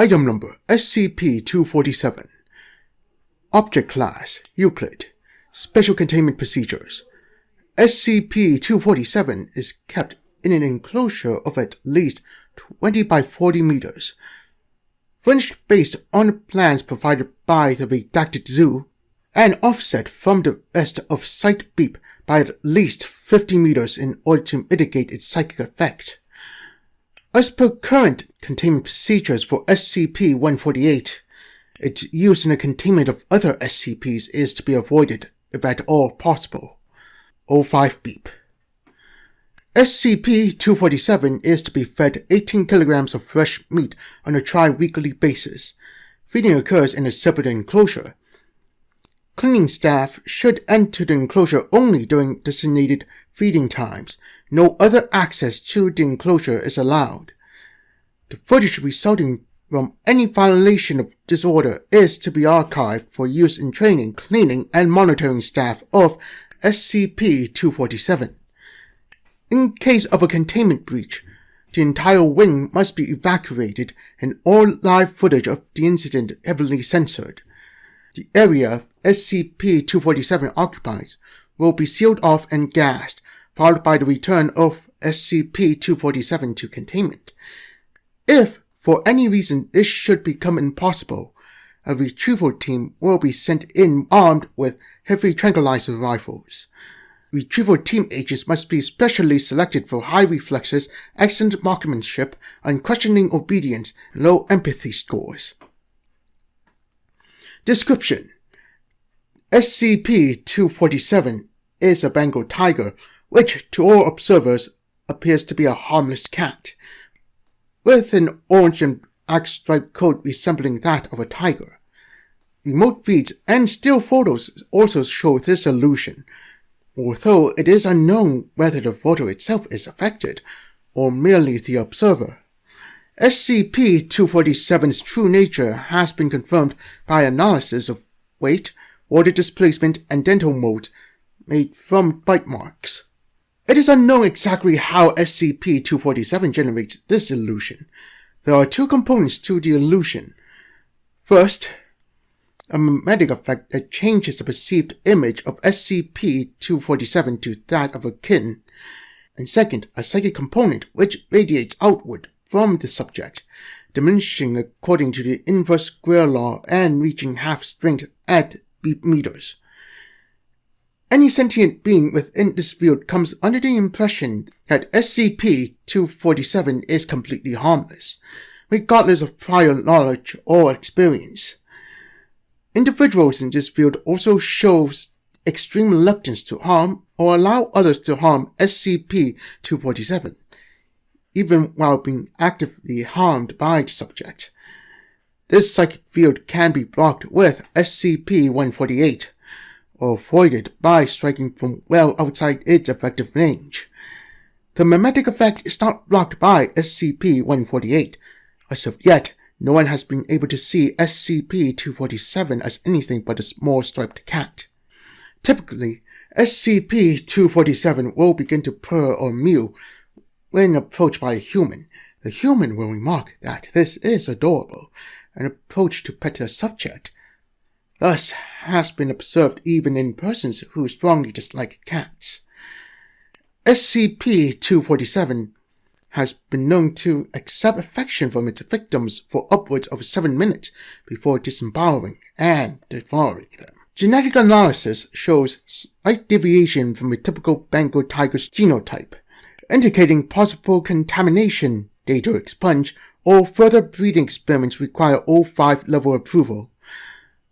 Item Number SCP-247. Object Class Euclid. Special Containment Procedures. SCP-247 is kept in an enclosure of at least 20 by 40 meters. Furnished based on plans provided by the redacted zoo, and offset from the rest of Site Beep by at least 50 meters in order to mitigate its psychic effect. As per current containment procedures for SCP-148, its use in the containment of other SCPs is to be avoided if at all possible. 05 Beep. SCP-247 is to be fed 18 kilograms of fresh meat on a tri-weekly basis. Feeding occurs in a separate enclosure. Cleaning staff should enter the enclosure only during designated feeding times. No other access to the enclosure is allowed. The footage resulting from any violation of this order is to be archived for use in training, cleaning, and monitoring staff of SCP-247. In case of a containment breach, the entire wing must be evacuated and all live footage of the incident heavily censored. The area SCP-247 occupies will be sealed off and gassed, followed by the return of SCP-247 to containment. If, for any reason, this should become impossible, a retrieval team will be sent in armed with heavy tranquilizer rifles. Retrieval team agents must be specially selected for high reflexes, excellent marksmanship, unquestioning obedience, and low empathy scores. Description: SCP-247 is a Bengal tiger, which to all observers appears to be a harmless cat, with an orange and black striped coat resembling that of a tiger. Remote feeds and still photos also show this illusion, although it is unknown whether the photo itself is affected, or merely the observer. SCP-247's true nature has been confirmed by analysis of weight, water displacement, and dental mold made from bite marks. It is unknown exactly how SCP-247 generates this illusion. There are two components to the illusion. First, a mimetic effect that changes the perceived image of SCP-247 to that of a kitten, and second, a psychic component which radiates outward from the subject, diminishing according to the inverse square law and reaching half strength at beep meters. Any sentient being within this field comes under the impression that SCP-247 is completely harmless, regardless of prior knowledge or experience. Individuals in this field also show extreme reluctance to harm or allow others to harm SCP-247, even while being actively harmed by the subject. This psychic field can be blocked with SCP-148, or avoided by striking from well outside its effective range. The mimetic effect is not blocked by SCP-148. As of yet, no one has been able to see SCP-247 as anything but a small striped cat. Typically, SCP-247 will begin to purr or mew when approached by a human. The human will remark that this is adorable and approach to pet the subject. Thus has been observed even in persons who strongly dislike cats. SCP-247 has been known to accept affection from its victims for upwards of 7 minutes before disembowering and devouring them. Genetic analysis shows slight deviation from a typical Bengal tiger's genotype, indicating possible contamination, data expunged, or further breeding experiments require O5 level approval.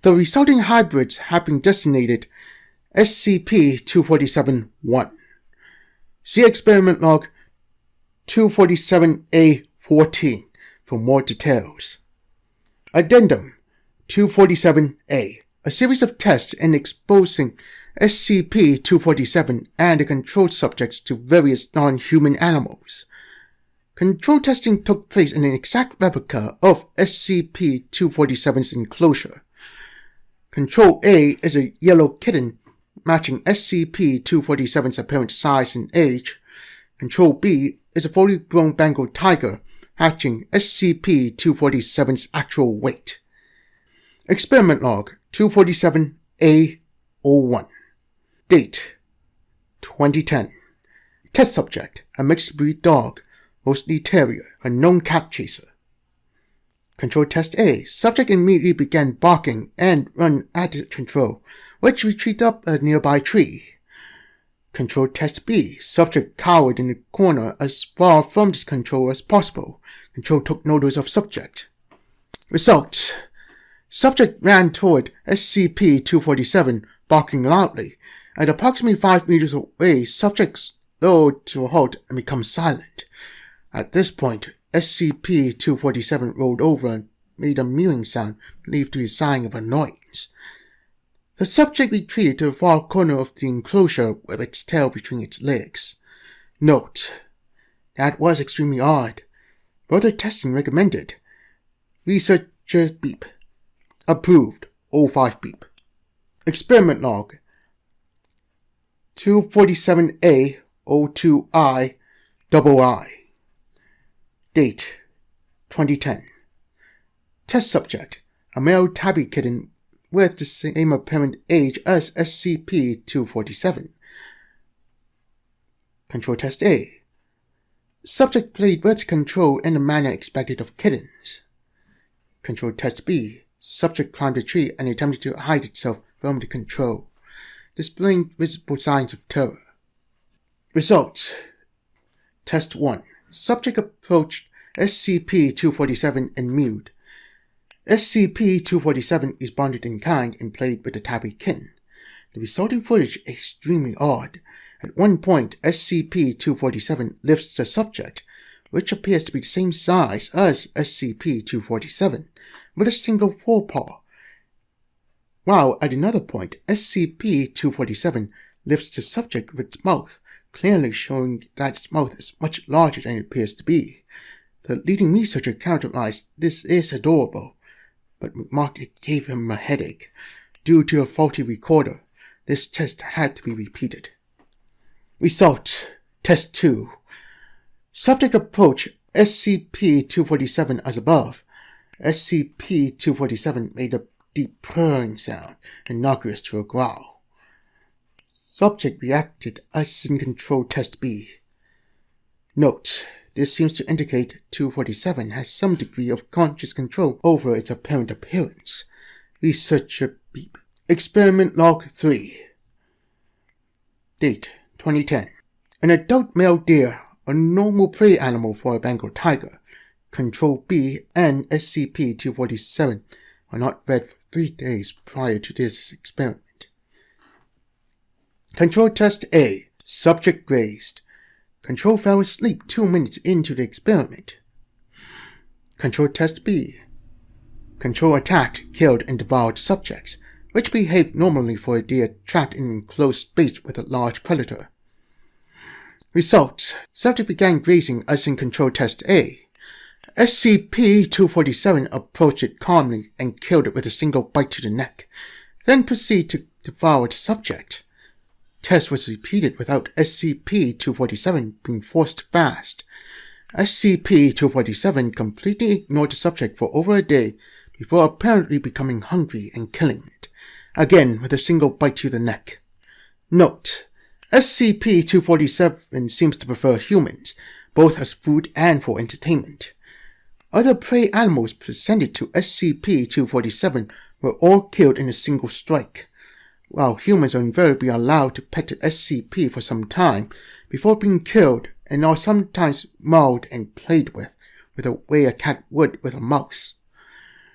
The resulting hybrids have been designated SCP-247-1. See Experiment Log 247A-14 for more details. Addendum 247A. A series of tests in exposing SCP-247 and the control subjects to various non-human animals. Control testing took place in an exact replica of SCP-247's enclosure. Control A is a yellow kitten matching SCP-247's apparent size and age. Control B is a fully grown Bengal tiger matching SCP-247's actual weight. Experiment Log 247-A01. Date 2010. Test subject, a mixed breed dog, mostly terrier, a known cat chaser. Control Test A. Subject immediately began barking and run at the control, which retreated up a nearby tree. Control Test B. Subject cowered in the corner as far from the control as possible. Control took notice of subject. Results. Subject ran toward SCP-247, barking loudly. At approximately 5 meters away, subject slowed to a halt and became silent. At this point, SCP-247 rolled over and made a mewing sound, believed to be a sign of annoyance. The subject retreated to the far corner of the enclosure with its tail between its legs. Note: that was extremely odd. Further testing recommended. Researcher beep. Approved. 05 beep. Experiment Log 247A02I II. Date 2010. Test subject, a male tabby kitten with the same apparent age as SCP-247. Control Test A. Subject played with control in the manner expected of kittens. Control Test B. Subject climbed a tree and attempted to hide itself from the control, displaying visible signs of terror. Results. Test 1. Subject approached SCP-247 and mewed. SCP-247 responded in kind and played with the tabby kitten. The resulting footage is extremely odd. At one point, SCP-247 lifts the subject, which appears to be the same size as SCP-247, with a single forepaw, while at another point, SCP-247 lifts the subject with its mouth, clearly showing that its mouth is much larger than it appears to be. The leading researcher characterized this is adorable, but remarked it gave him a headache. Due to a faulty recorder, this test had to be repeated. Results. Test 2. Subject approached SCP-247 as above. SCP-247 made a deep purring sound, analogous to a growl. Subject reacted as in Control Test B. Note: this seems to indicate 247 has some degree of conscious control over its apparent appearance. Researcher beep. Experiment Log 3. Date 2010. An adult male deer, a normal prey animal for a Bengal tiger. Control B and SCP-247 were not read for 3 days prior to this experiment. Control Test A. Subject grazed. Control fell asleep 2 minutes into the experiment. Control Test B. Control attacked, killed, and devoured subjects, which behaved normally for a deer trapped in an enclosed space with a large predator. Results. Subject began grazing as in Control Test A. SCP-247 approached it calmly and killed it with a single bite to the neck, then proceeded to devour the subject. Test was repeated without SCP-247 being forced to fast. SCP-247 completely ignored the subject for over a day before apparently becoming hungry and killing it, again with a single bite to the neck. Note: SCP-247 seems to prefer humans, both as food and for entertainment. Other prey animals presented to SCP-247 were all killed in a single strike, while humans are invariably allowed to pet the SCP for some time before being killed and are sometimes mauled and played with the way a cat would with a mouse.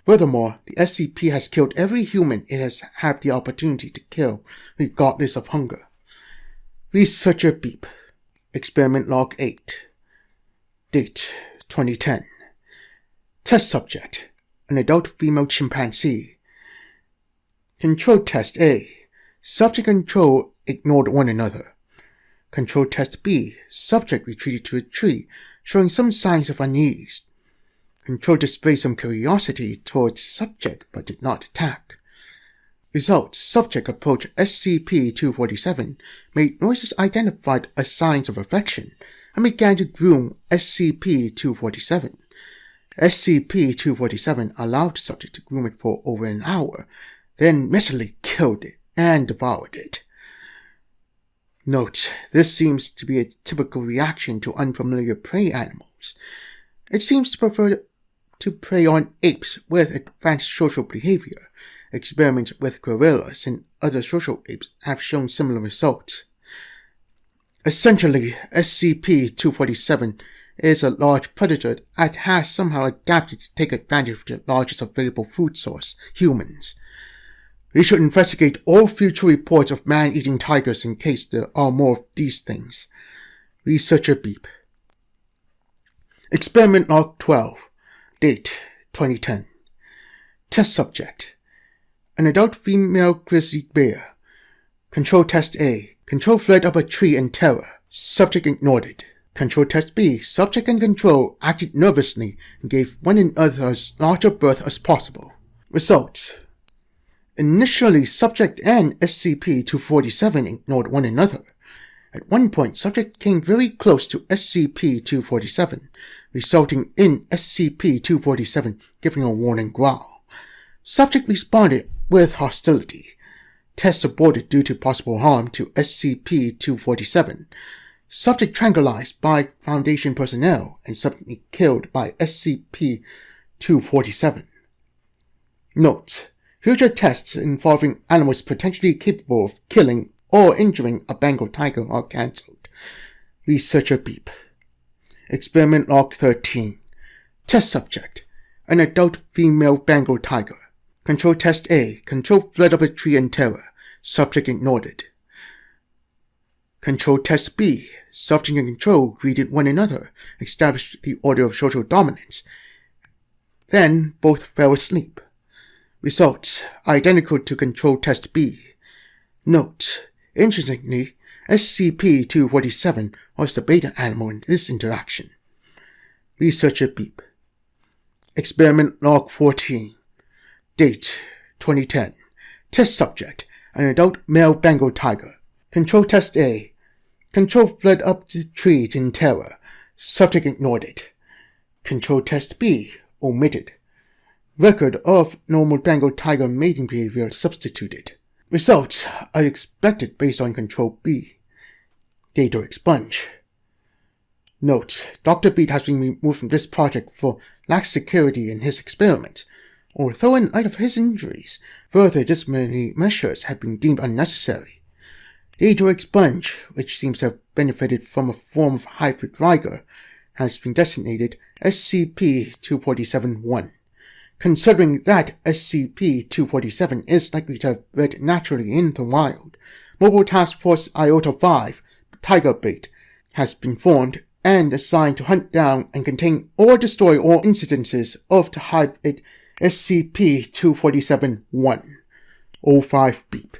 Furthermore, the SCP has killed every human it has had the opportunity to kill, regardless of hunger. Researcher beep. Experiment Log 8. Date 2010. Test subject, an adult female chimpanzee. Control Test A. Subject and control ignored one another. Control Test B. Subject retreated to a tree, showing some signs of unease. Control displayed some curiosity towards subject, but did not attack. Results. Subject approached SCP-247, made noises identified as signs of affection, and began to groom SCP-247, SCP-247 allowed the subject to groom it for over an hour, then mercilessly killed it and devoured it. Note: this seems to be a typical reaction to unfamiliar prey animals. It seems to prefer to prey on apes with advanced social behavior. Experiments with gorillas and other social apes have shown similar results. Essentially, SCP-247 is a large predator that has somehow adapted to take advantage of the largest available food source, humans. We should investigate all future reports of man-eating tigers in case there are more of these things. Researcher Beep. Experiment Log 12. Date: 2010. Test Subject: an adult female grizzly bear. Control Test A. Control fled up a tree in terror. Subject ignored it. Control Test B. Subject and Control acted nervously and gave one another as large a berth as possible. Results: initially, Subject and SCP-247 ignored one another. At one point, Subject came very close to SCP-247, resulting in SCP-247 giving a warning growl. Subject responded with hostility. Test aborted due to possible harm to SCP-247. Subject tranquilized by Foundation personnel and subsequently killed by SCP-247. Note: future tests involving animals potentially capable of killing or injuring a Bengal tiger are cancelled. Researcher Beep. Experiment Log 13. Test Subject: an adult female Bengal tiger. Control Test A. Control fled up a tree in terror. Subject ignored it. Control Test B. Subject and Control greeted one another, established the order of social dominance. Then both fell asleep. Results: identical to Control Test B. Note: interestingly, SCP-247 was the beta animal in this interaction. Researcher Beep. Experiment Log 14. Date: 2010. Test Subject: an adult male Bengal tiger. Control Test A. Control fled up the tree in terror. Subject ignored it. Control Test B. Omitted. Record of normal Bengal tiger mating behavior substituted. Results are expected based on Control B. Data expunged. Note: Dr. Beat has been removed from this project for lax security in his experiment. Although in light of his injuries, further disciplinary measures have been deemed unnecessary. Data expunge, which seems to have benefited from a form of hybrid rigor, has been designated SCP-247-1. Considering that SCP-247 is likely to have bred naturally in the wild, Mobile Task Force Iota-5, Tiger Bait, has been formed and assigned to hunt down and contain or destroy all incidences of the hybrid SCP-247-1. 05 Beep.